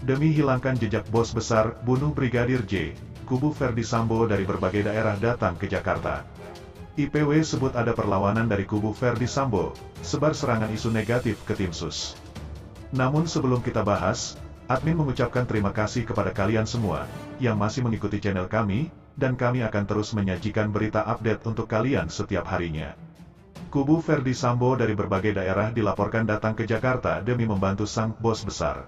Demi hilangkan jejak bos besar, bunuh Brigadir J, kubu Ferdi Sambo dari berbagai daerah datang ke Jakarta. IPW sebut ada perlawanan dari kubu Ferdi Sambo, sebar serangan isu negatif ke tim sus. Namun sebelum kita bahas, admin mengucapkan terima kasih kepada kalian semua, yang masih mengikuti channel kami, dan kami akan terus menyajikan berita update untuk kalian setiap harinya. Kubu Ferdi Sambo dari berbagai daerah dilaporkan datang ke Jakarta demi membantu sang bos besar.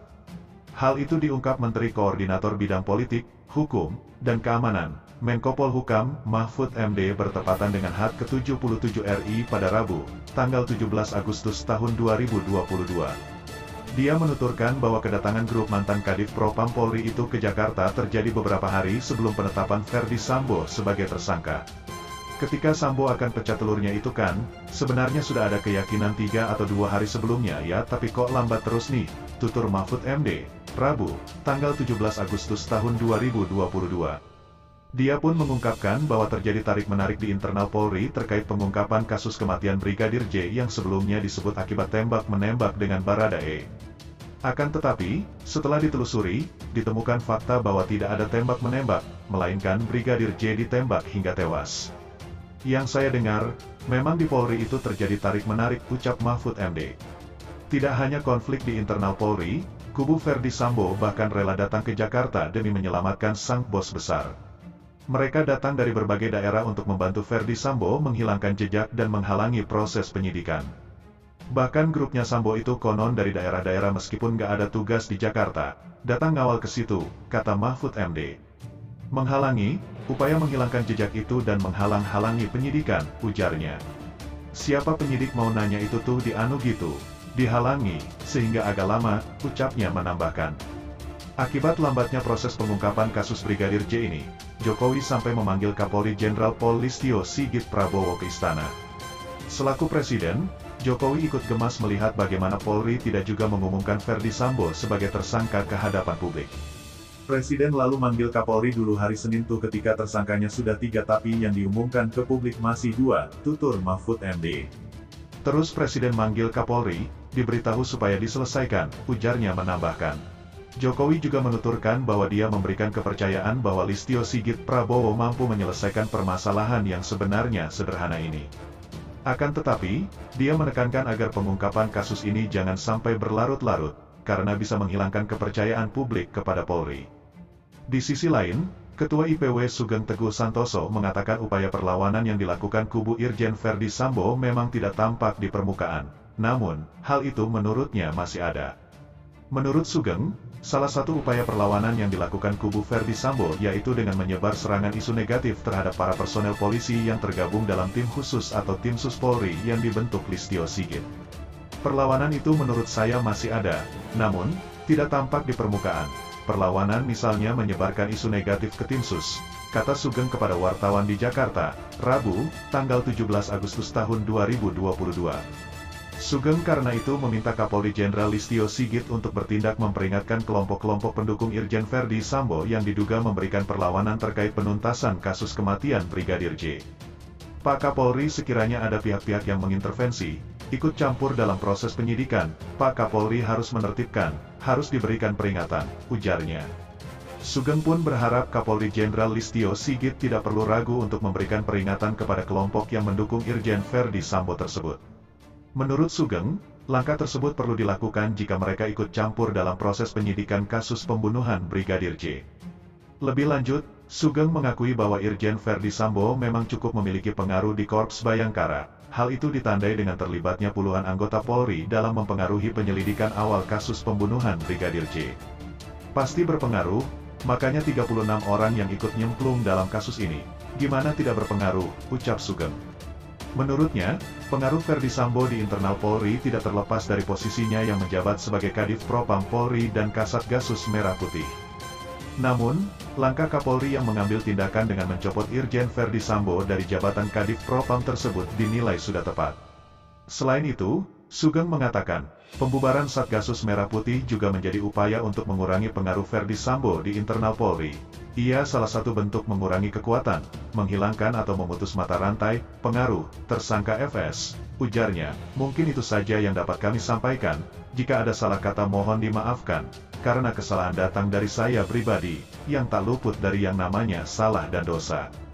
Hal itu diungkap Menteri Koordinator Bidang Politik, Hukum, dan Keamanan, Menko Polhukam, Mahfud MD bertepatan dengan HUT ke-77 RI pada Rabu, tanggal 17 Agustus tahun 2022. Dia menuturkan bahwa kedatangan grup mantan Kadif Propam Polri itu ke Jakarta terjadi beberapa hari sebelum penetapan Ferdi Sambo sebagai tersangka. Ketika Sambo akan pecah telurnya itu kan, sebenarnya sudah ada keyakinan 3 atau 2 hari sebelumnya ya, tapi kok lambat terus nih, tutur Mahfud MD, Rabu, tanggal 17 Agustus tahun 2022. Dia pun mengungkapkan bahwa terjadi tarik-menarik di internal Polri terkait pengungkapan kasus kematian Brigadir J yang sebelumnya disebut akibat tembak-menembak dengan Baradae. Akan tetapi, setelah ditelusuri, ditemukan fakta bahwa tidak ada tembak-menembak, melainkan Brigadir J ditembak hingga tewas. Yang saya dengar, memang di Polri itu terjadi tarik-menarik, ucap Mahfud MD. Tidak hanya konflik di internal Polri, kubu Ferdi Sambo bahkan rela datang ke Jakarta demi menyelamatkan sang bos besar. Mereka datang dari berbagai daerah untuk membantu Ferdi Sambo menghilangkan jejak dan menghalangi proses penyidikan. Bahkan grupnya Sambo itu konon dari daerah-daerah meskipun gak ada tugas di Jakarta, datang ngawal ke situ, kata Mahfud MD. Menghalangi, upaya menghilangkan jejak itu dan menghalang-halangi penyidikan, ujarnya. Siapa penyidik mau nanya itu tuh dianu gitu, dihalangi, sehingga agak lama, ucapnya menambahkan. Akibat lambatnya proses pengungkapan kasus Brigadir J ini, Jokowi sampai memanggil Kapolri Jenderal Pol Listio Sigit Prabowo ke istana. Selaku Presiden, Jokowi ikut gemas melihat bagaimana Polri tidak juga mengumumkan Ferdi Sambo sebagai tersangka ke hadapan publik. Presiden lalu manggil Kapolri dulu hari Senin tuh ketika tersangkanya sudah 3 tapi yang diumumkan ke publik masih 2, tutur Mahfud MD. Terus Presiden manggil Kapolri, diberitahu supaya diselesaikan, ujarnya menambahkan. Jokowi juga menuturkan bahwa dia memberikan kepercayaan bahwa Listio Sigit Prabowo mampu menyelesaikan permasalahan yang sebenarnya sederhana ini. Akan tetapi, dia menekankan agar pengungkapan kasus ini jangan sampai berlarut-larut, karena bisa menghilangkan kepercayaan publik kepada Polri. Di sisi lain, Ketua IPW Sugeng Teguh Santoso mengatakan upaya perlawanan yang dilakukan kubu Irjen Ferdi Sambo memang tidak tampak di permukaan, namun, hal itu menurutnya masih ada. Menurut Sugeng, salah satu upaya perlawanan yang dilakukan kubu Ferdi Sambo yaitu dengan menyebar serangan isu negatif terhadap para personel polisi yang tergabung dalam tim khusus atau tim sus Polri yang dibentuk Listio Sigit. Perlawanan itu menurut saya masih ada, namun, tidak tampak di permukaan. Perlawanan misalnya menyebarkan isu negatif ke tim sus, kata Sugeng kepada wartawan di Jakarta, Rabu, tanggal 17 Agustus tahun 2022. Sugeng karena itu meminta Kapolri Jenderal Listio Sigit untuk bertindak memperingatkan kelompok-kelompok pendukung Irjen Ferdi Sambo yang diduga memberikan perlawanan terkait penuntasan kasus kematian Brigadir J. Pak Kapolri, sekiranya ada pihak-pihak yang mengintervensi, ikut campur dalam proses penyidikan, Pak Kapolri harus menertibkan, harus diberikan peringatan, ujarnya. Sugeng pun berharap Kapolri Jenderal Listio Sigit tidak perlu ragu untuk memberikan peringatan kepada kelompok yang mendukung Irjen Ferdi Sambo tersebut. Menurut Sugeng, langkah tersebut perlu dilakukan jika mereka ikut campur dalam proses penyidikan kasus pembunuhan Brigadir J. Lebih lanjut, Sugeng mengakui bahwa Irjen Ferdi Sambo memang cukup memiliki pengaruh di Korps Bayangkara. Hal itu ditandai dengan terlibatnya puluhan anggota Polri dalam mempengaruhi penyelidikan awal kasus pembunuhan Brigadir J. Pasti berpengaruh, makanya 36 orang yang ikut nyemplung dalam kasus ini. Gimana tidak berpengaruh, ucap Sugeng. Menurutnya, pengaruh Ferdi Sambo di internal Polri tidak terlepas dari posisinya yang menjabat sebagai Kadif Propam Polri dan Kasat Gasus Merah Putih. Namun, langkah Kapolri yang mengambil tindakan dengan mencopot Irjen Ferdi Sambo dari jabatan Kadif Propam tersebut dinilai sudah tepat. Selain itu, Sugeng mengatakan, pembubaran Satgasus Merah Putih juga menjadi upaya untuk mengurangi pengaruh Ferdi Sambo di internal Polri. Ia salah satu bentuk mengurangi kekuatan, menghilangkan atau memutus mata rantai, pengaruh, tersangka FS, ujarnya. Mungkin itu saja yang dapat kami sampaikan, jika ada salah kata mohon dimaafkan. karena kesalahan datang dari saya pribadi, yang tak luput dari yang namanya salah dan dosa.